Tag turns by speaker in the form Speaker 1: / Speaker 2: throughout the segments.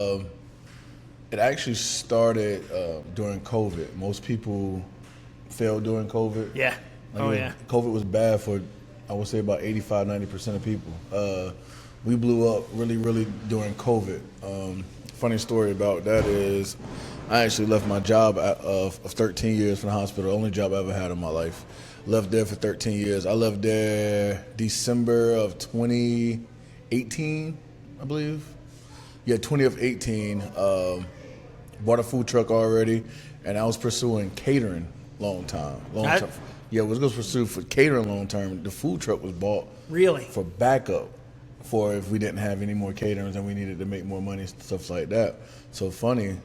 Speaker 1: Um, it actually started during COVID. Most people failed during COVID.
Speaker 2: Yeah. Oh, yeah.
Speaker 1: COVID was bad for, I would say, about 85, 90% of people. We blew up really during COVID. Funny story about that is I actually left my job of 13 years from the hospital, the only job I ever had in my life. Left there for 13 years. I left there December of 2018, I believe. Yeah, 20 of 18. Bought a food truck already, and I was pursuing catering long time. Yeah, I was going to pursue for catering long term. The food truck was bought
Speaker 2: Really?
Speaker 1: for backup for if we didn't have any more caterers and we needed to make more money, stuff like that. So funny,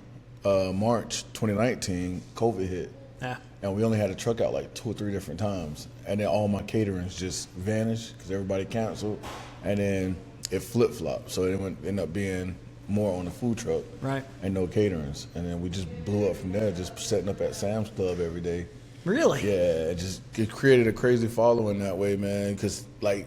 Speaker 1: March 2019, COVID hit.
Speaker 2: Yeah.
Speaker 1: And we only had a truck out like 2 or 3 different times. And then all my caterings just vanished because everybody canceled. And then it flip-flopped. So it ended up being more on the food truck
Speaker 2: Right.
Speaker 1: and no caterings. And then we just blew up from there, just setting up at Sam's Club every day.
Speaker 2: Really?
Speaker 1: Yeah, it created a crazy following that way, man, because, like,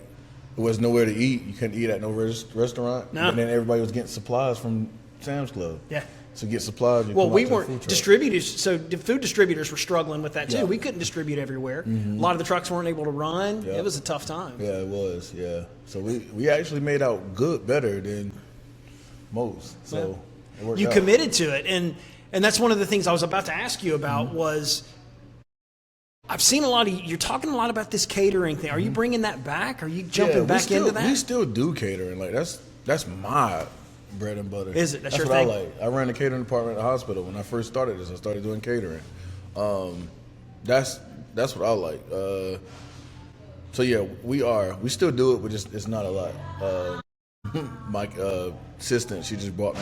Speaker 1: there was nowhere to eat. You couldn't eat at no restaurant.
Speaker 2: No.
Speaker 1: And then everybody was getting supplies from Sam's Club.
Speaker 2: Yeah.
Speaker 1: So get supplies.
Speaker 2: Well, we
Speaker 1: come out to the
Speaker 2: weren't
Speaker 1: food truck.
Speaker 2: distributors, so the food distributors were struggling with that too.
Speaker 1: Yeah.
Speaker 2: We couldn't distribute everywhere. A lot of the trucks weren't able to run.
Speaker 1: Yeah.
Speaker 2: It was a tough time.
Speaker 1: Yeah, it was. Yeah. So we actually made out better than most. So it worked
Speaker 2: You
Speaker 1: out.
Speaker 2: committed to it, and that's one of the things I was about to ask you about was. I've seen a lot of you're talking a lot about this catering thing. Are you bringing that back? Are you jumping back into that?
Speaker 1: We still do catering. Like that's my bread and butter.
Speaker 2: Is it? That's your
Speaker 1: what
Speaker 2: thing?
Speaker 1: I like. I ran the catering department at the hospital when I first started this. I started doing catering. That's what I like. So yeah, we still do it, but it's not a lot. My assistant, she just brought me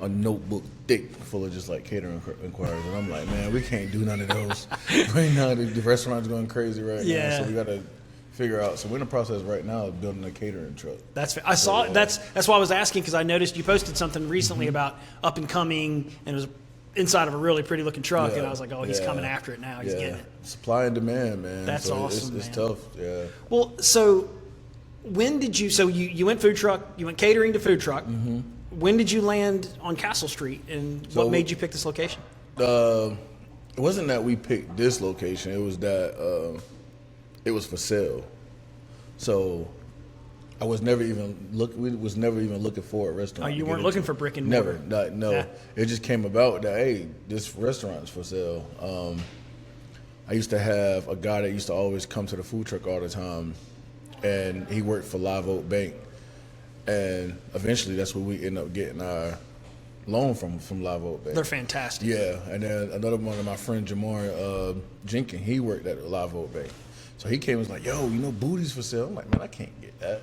Speaker 1: a notebook thick full of just like catering inquiries, and I'm like, man, we can't do none of those right now. The restaurant's going crazy right now, so we got to figure out. So we're in the process right now of building a catering truck.
Speaker 2: That's I saw it. That's why I was asking, because I noticed you posted something recently about up and coming, and it was inside of a really pretty looking truck, and I was like, oh, he's coming after it now. He's getting it.
Speaker 1: Supply and demand, man.
Speaker 2: That's awesome.
Speaker 1: It's
Speaker 2: man.
Speaker 1: tough. Yeah.
Speaker 2: Well, so when did you? So you went food truck. You went catering to food truck. When did you land on Castle Street, and what made you pick this location?
Speaker 1: It wasn't that we picked this location. It was that it was for sale. So I was never even looking for a restaurant.
Speaker 2: Oh, you weren't looking for brick and mortar.
Speaker 1: Never. No. Yeah. It just came about that, hey, this restaurant is for sale. I used to have a guy that used to always come to the food truck all the time, and he worked for Live Oak Bank. And eventually, that's where we ended up getting our loan from Live Oak Bank.
Speaker 2: They're fantastic.
Speaker 1: Yeah, and then another one of my friends, Jamar Jenkins, he worked at Live Oak Bank. So he came and was like, yo, booty's for sale. I'm like, man, I can't get that.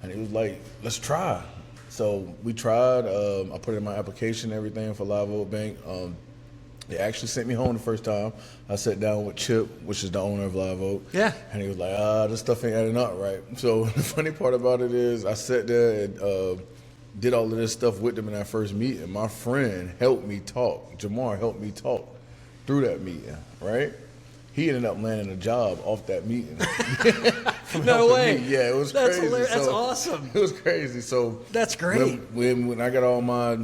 Speaker 1: And he was like, let's try. So we tried. I put in my application and everything for Live Oak Bank. They actually sent me home the first time. I sat down with Chip, which is the owner of Live Oak.
Speaker 2: Yeah.
Speaker 1: And he was like, this stuff ain't adding up right. So the funny part about it is I sat there and did all of this stuff with them in that first meeting. My friend helped me talk. Jamar helped me talk through that meeting, right? He ended up landing a job off that meeting.
Speaker 2: No way.
Speaker 1: Me. Yeah, it was
Speaker 2: That's
Speaker 1: crazy.
Speaker 2: Hilarious. That's
Speaker 1: So,
Speaker 2: awesome.
Speaker 1: It was crazy. So
Speaker 2: That's great.
Speaker 1: When I got all my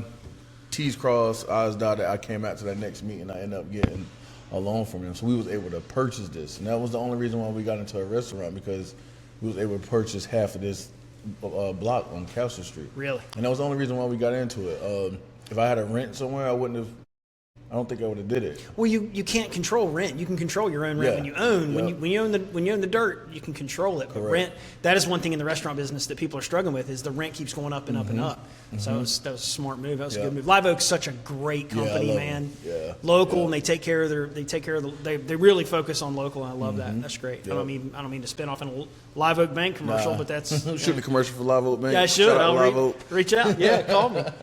Speaker 1: T's crossed, I's dotted, I came out to that next meeting. I ended up getting a loan from him. So we was able to purchase this. And that was the only reason why we got into a restaurant, because we was able to purchase half of this block on Castle Street.
Speaker 2: Really?
Speaker 1: And that was the only reason why we got into it. If I had a rent somewhere, I don't think I would have did it.
Speaker 2: Well, you can't control rent. You can control your own rent when you own.
Speaker 1: Yep.
Speaker 2: When you own the dirt, you can control it. But
Speaker 1: Correct.
Speaker 2: rent, that is one thing in the restaurant business that people are struggling with, is the rent keeps going up and up and up. So that was a smart move. That was a good move. Live Oak's such a great company,
Speaker 1: I love
Speaker 2: man.
Speaker 1: them. Yeah.
Speaker 2: Local, and they take care of they really focus on local, and I love that. That's great.
Speaker 1: Yep.
Speaker 2: I don't mean to spin off in a Live Oak Bank commercial, but that's
Speaker 1: Shoot the commercial for Live Oak Bank.
Speaker 2: yeah, I should.
Speaker 1: Shout out
Speaker 2: I'll
Speaker 1: Live Oak.
Speaker 2: reach out. Yeah, call me.